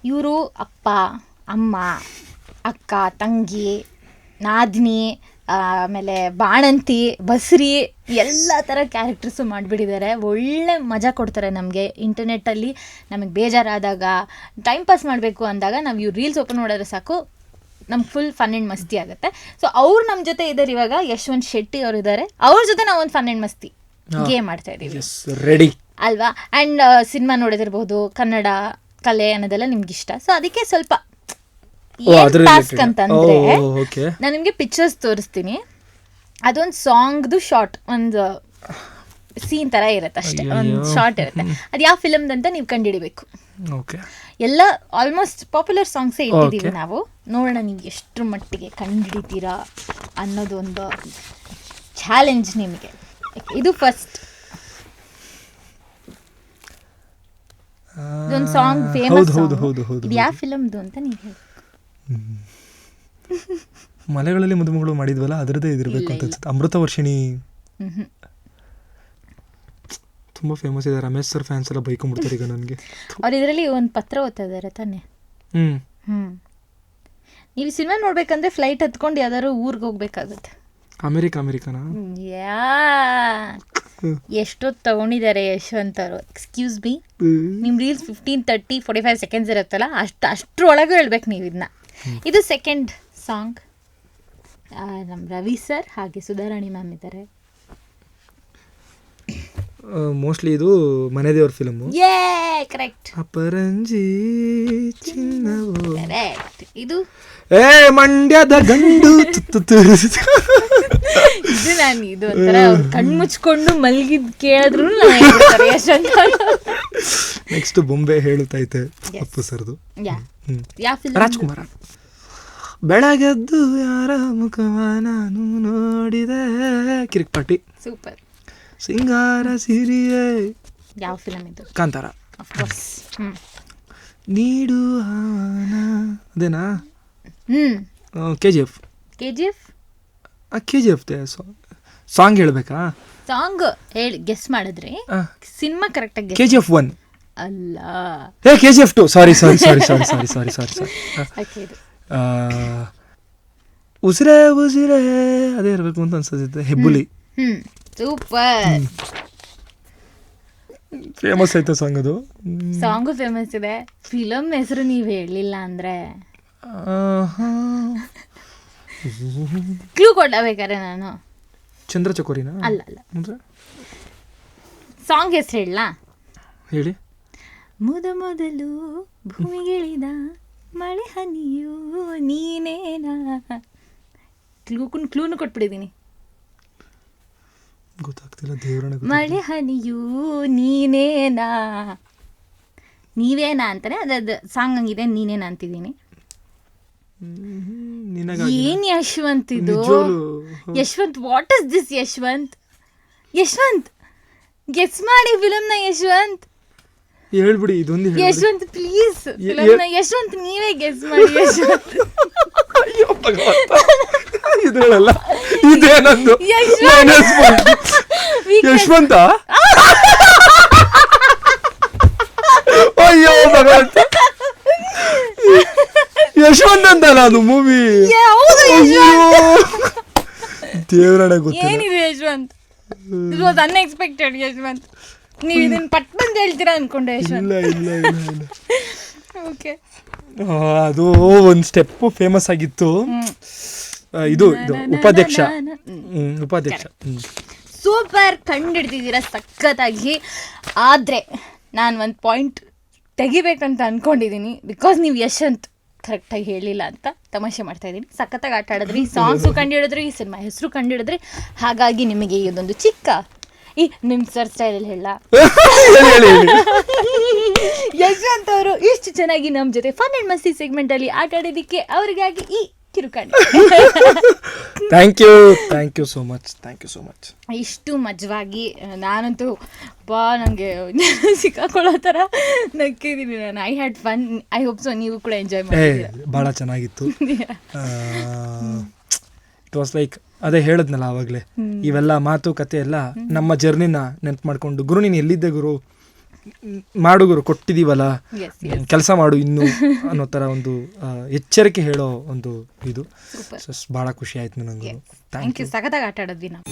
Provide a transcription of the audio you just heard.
ಇವರು ಅಪ್ಪ, ಅಮ್ಮ, ಅಕ್ಕ, ತಂಗಿ, ನಾದಿನಿ, ಆಮೇಲೆ ಬಾಣಂತಿ, ಬಸ್ರಿ ಎಲ್ಲ ಥರ ಕ್ಯಾರೆಕ್ಟರ್ಸು ಮಾಡಿಬಿಟ್ಟಿದ್ದಾರೆ. ಒಳ್ಳೆ ಮಜಾ ಕೊಡ್ತಾರೆ ನಮಗೆ. ಇಂಟರ್ನೆಟ್ಟಲ್ಲಿ ನಮಗೆ ಬೇಜಾರಾದಾಗ, ಟೈಮ್ ಪಾಸ್ ಮಾಡಬೇಕು ಅಂದಾಗ ನಾವು ಇವ್ರು ರೀಲ್ಸ್ ಓಪನ್ ಮಾಡಿದ್ರೆ ಸಾಕು, ನಮ್ಗೆ ಫುಲ್ ಫನ್ ಆ್ಯಂಡ್ ಮಸ್ತಿ ಆಗುತ್ತೆ. ಸೊ ಅವ್ರು ನಮ್ಮ ಜೊತೆ ಇದ್ದಾರೆ ಇವಾಗ. ಯಶವಂತ್ ಶೆಟ್ಟಿ ಅವರು ಇದ್ದಾರೆ. ಅವ್ರ ಜೊತೆ ನಾವು ಒಂದು ಫನ್ ಆ್ಯಂಡ್ ಮಸ್ತಿ ಗೇಮ್ ಮಾಡ್ತಾ ಇದ್ದೀವಿ, ರೆಡಿ ಅಲ್ವಾ? ಆ್ಯಂಡ್ ಸಿನಿಮಾ ನೋಡಿದಿರ್ಬೋದು, ಕನ್ನಡ ಕಲೆ ಅನ್ನೋದೆಲ್ಲ ನಿಮ್ಗೆ ಇಷ್ಟ. ಸೊ ಅದಕ್ಕೆ ಸ್ವಲ್ಪ ಟಾಸ್ಕ್ ಅಂತಂದರೆ ನಾನು ನಿಮಗೆ ಪಿಕ್ಚರ್ಸ್ ತೋರಿಸ್ತೀನಿ. ಅದೊಂದು ಸಾಂಗ್ದು ಶಾರ್ಟ್, ಒಂದು ಸೀನ್ ಥರ ಇರುತ್ತೆ ಅಷ್ಟೇ, ಒಂದು ಶಾರ್ಟ್ ಇರುತ್ತೆ. ಅದು ಯಾವ ಫಿಲಮ್ದಂತ ನೀವು ಕಂಡುಹಿಡಿಬೇಕು. ಎಲ್ಲ ಆಲ್ಮೋಸ್ಟ್ ಪಾಪ್ಯುಲರ್ ಸಾಂಗ್ಸೇ ಇಟ್ಟಿದ್ದೀವಿ ನಾವು. ನೋಡೋಣ ನೀವು ಎಷ್ಟರ ಮಟ್ಟಿಗೆ ಕಂಡುಹಿಡಿತೀರಾ ಅನ್ನೋದು ಒಂದು ಚಾಲೆಂಜ್ ನಿಮಗೆ. ಇದು ಫಸ್ಟ್ ಇದೊಂದು ಸಾಂಗ್ ಫೇಮಸ್. ಇದು ಯಾವ ಫಿಲಮ್ದು ಅಂತ ನೀವು ಹೇಳಿ. ಮಲೆಗಳಲ್ಲಿ ಮದುಮಗಳು ಮಾಡಿದ್ವಲ್ಲ ಅದರದ್ದೇ ಇದಿರಬೇಕು ಅಂತ ಅನ್ಸುತ್ತೆ. ಅಮೃತ ವರ್ಷಿಣಿ ತುಂಬಾ ಫೇಮಸ್ ಇದೆ. ರಮೇಶ್ ಸರ್ ಫ್ಯಾನ್ಸ್ ಎಲ್ಲ ಬೈಕೊಂಡ್ಬಿಡ್ತಾರೆ ಈಗ ನನಗೆ. ಅವ್ರು ಇದರಲ್ಲಿ ಒಂದು ಪತ್ರ ಓದ್ತಾ ಇದ್ದಾರೆ ತಾನೆ. ನೀವು ಸಿನಿಮಾ ನೋಡ್ಬೇಕಂದ್ರೆ ಫ್ಲೈಟ್ ಹತ್ಕೊಂಡು ಯಾವ್ದಾದ್ರು ಊರಿಗೆ ಹೋಗ್ಬೇಕಾಗುತ್ತೆ. ಅಮೆರಿಕಾನಾ? ಎಷ್ಟೊತ್ತು ತಗೊಂಡಿದ್ದಾರೆ ಯಶವಂತ್ ಅವರು. ಎಕ್ಸ್ಕ್ಯೂಸ್ ಮೀ, ನಿಮ್ಮ ರೀಲ್ಸ್ 15-30-45 ಸೆಕೆಂಡ್ಸ್ ಇರುತ್ತಲ್ಲ, ಅಷ್ಟರೊಳಗೆ ಹೇಳ್ಬೇಕು ನೀವು ಇದನ್ನ. ಇದು ಸೆಕೆಂಡ್ ಸಾಂಗ್. ನಮ್ಮ ರವಿ ಸರ್ ಹಾಗೆ ಸುಧಾರಾಣಿ ಮ್ಯಾಮ್ ಇದ್ದಾರೆ. ಮೋಸ್ಟ್ಲಿ ಇದು ಮನೆದೇವ್ರ ಫಿಲಮ್. ಕರೆಕ್ಟ್. ಅಪರಂಜಿ ಚಿನ್ನವೋ. ಕರೆಕ್ಟ್. ಇದು ಮಂಡ್ಯದ ಗಂಡು. ಇದು ನಾನು ಇದು ಒಂಥರ ಕಣ್ಮುಚ್ಕೊಂಡು ಮಲಗಿದ್ ಕೇಳಿದ್ರು. ನೆಕ್ಸ್ಟ್ ಬೊಂಬೆ ಹೇಳುತ್ತೈತೆ ಅಪ್ಪು ಸರ್ದು. ರಾಜ್ಕುಮಾರ. ಬೆಳಗೆದ್ದು ಯಾರ ಮುಖವ ನಾನು ನೋಡಿದೆ. ಕಿರಿಕ್ಪಾಟಿ. ಸೂಪರ್. ಸಿಂಗಾರ ಸಿರಿಯೇ. ಯಾವ ಫಿಲಮ್ ಇದು? ಕಾಂತಾರ. ನೀಡು ಹಾನ ಅದೇನಾ? KGF. ಸಾಂಗ್ ಹೇಳ್ಬೇಕಾ? ಸಾಂಗ್ ಹೇಳಿ ಗೆಸ್ ಮಾಡಿದ್ರಿ. ಸಿನಿಮಾ ಕರೆಕ್ಟ್ ಆಗಿ KGF 1 ಅಲ್ಲ, KGF 2. ಸಾರಿ. ಉಸಿರೇ ಅದೇ ಇರಬೇಕು ಅಂತ ಅನ್ಸುತ್ತೆ. ಹೆಬ್ಬುಲಿ. ಸೂಪರ್. ಫೇಮಸ್ ಆಯ್ತು ಸಾಂಗ್. ಅದು ಸಾಂಗು ಫೇಮಸ್ ಇದೆ. ಫಿಲಮ್ ಹೆಸರು ನೀವು ಹೇಳಲಿಲ್ಲ ಅಂದ್ರೆ ಕ್ಲೂ ಕೊಡಬೇಕಾರೆ ನಾನು. ಚಂದ್ರ ಚಕೋರಿನಾ? ಅಲ್ಲ. ಸಾಂಗ್ ಹೆಸರು ಹೇಳಲಾ? ಹೇಳಿ. ಮೊದಲು ಭೂಮಿಗಿಳಿದ ಮಳೆ ಹನಿಯೂ ನೀನೇನಾ. ಕ್ಲೂನು ಕೊಟ್ಬಿಟ್ಟಿದ್ದೀನಿ. ಗೊತ್ತಾಗ್ತಿಲ್ಲ. ದೇವರನ್ನ. ಮಳೆ ಹನಿಯೂ ನೀನೇನಾ. ನೀವೇನಾ ಅಂತಾನೆ ಅದ ಸಾಂಗ್ ಹಂಗಿದೆ. ನೀನೇನಾ ಅಂತಿದ್ದೀನಿ. ಏನ್ ಯಶವಂತ್ ಇದು? Yashwant, what is this Yashwant? Guess ಮಾಡಿ ಫಿಲಮ್ನ. ಯಶವಂತ್ ಹೇಳ್ಬಿಡಿ. ಇದೊಂದು ಯಶವಂತ್ ಪ್ಲೀಸ್. ಫಿಲಮ್ನ ಯಶವಂತ್ ನೀವೇ ಗೆಸ್ ಮಾಡಿ. ಇದ್ರಲ್ಲ ಇದೇನಂದು ಯಶವಂತ. ಅಯ್ಯೋ ಭಗವಂತ. ಯಶವಂತ್ ಅಂತಲ್ಲ ಅದು ಮೂವಿ. ದೇವರನ್ನ ಗೊತ್ತಿಲ್ಲ. ಏನಿದೆ Yashwant? It was unexpected Yashwant. ನೀವು ಇದನ್ನ ಪಟ್ ಬಂದು ಹೇಳ್ತೀರಾ ಅನ್ಕೊಂಡೆ ಯಶವಂತ್. ಇಲ್ಲ. ಓಕೆ. ಅದು ಒಂದು ಸ್ಟೆಪ್ ಫೇಮಸ್ ಆಗಿತ್ತು. ಇದು ಉಪಾಧ್ಯಕ್ಷ. ಸೂಪರ್, ಕಂಡಿಡ್ತಿದ್ದೀರಾ ಸಖತ್ತಾಗಿ. ಆದರೆ ನಾನು ಒಂದು ಪಾಯಿಂಟ್ ತೆಗಿಬೇಕಂತ ಅಂದ್ಕೊಂಡಿದ್ದೀನಿ. ಬಿಕಾಸ್ ನೀವು ಯಶವಂತ್ ಕರೆಕ್ಟಾಗಿ ಹೇಳಿಲ್ಲ ಅಂತ ತಮಾಷೆ ಮಾಡ್ತಾ ಇದ್ದೀನಿ. ಸಖತ್ತಾಗಿ ಆಟ ಆಡಿದ್ರಿ. ಸಾಂಗ್ಸು ಕಂಡುಹಿಡಿದ್ರಿ, ಸಿನಿಮಾ ಹೆಸರು ಕಂಡುಹಿಡಿದ್ರಿ. ಹಾಗಾಗಿ ನಿಮಗೆ ಇದೊಂದು ಚಿಕ್ಕ ನಿಮ್ಮ ಸರ್ ಸ್ಟೈಲಲ್ಲಿ ಹೇಳ. ಯಶವಂತ್ ಅವರು ಇಷ್ಟು ಚೆನ್ನಾಗಿ ನಮ್ಮ ಜೊತೆ ಫನ್ ಆ್ಯಂಡ್ ಮಸ್ತಿ ಸೆಗ್ಮೆಂಟಲ್ಲಿ ಆಟ ಆಡಿದ್ದಕ್ಕೆ ಅವರಿಗಾಗಿ ಈ ಕಿರುಕಾಣಿ. Thank you so much. ಇಷ್ಟು ಮಜವಾಗಿ ನಾನಂತೂ ನನಗೆ ಸಿಕ್ಕಾಕೊಳ್ಳೋ ಥರ ನಕ್ಕಿದ್ದೀನಿ ನಾನು. I had fun. I hope so ನೀವು ಕೂಡ ಎಂಜಾಯ್ ಮಾಡಿದ್ದೀರಾ. ಭಾಳ ಚೆನ್ನಾಗಿತ್ತು. ಇಟ್ ವಾಸ್ ಲೈಕ್ ಅದೇ ಹೇಳಿದ್ನಲ್ಲ ಆವಾಗಲೇ, ಇವೆಲ್ಲ ಮಾತುಕತೆ ಎಲ್ಲ ನಮ್ಮ ಜರ್ನಿನ ನೆನ್ಪು ಮಾಡ್ಕೊಂಡು. ಗುರು ನೀನು ಎಲ್ಲಿದ್ದೆ ಗುರು, ಮಾಡುಗರು ಕೊಟ್ಟಿದ್ದೀವಲ್ಲ Yes, ಕೆಲಸ ಮಾಡು ಇನ್ನು ಅನ್ನೋ ಥರ ಒಂದು ಎಚ್ಚರಿಕೆ ಹೇಳೋ ಒಂದು ಇದು Super. ಸೊ ಭಾಳ ಖುಷಿ ಆಯ್ತು ನನಗೂ. Thank you. ಸಖತ್ತಾಗಿ ಆಟ ಆಡಿದ್ವಿ ನಾವು.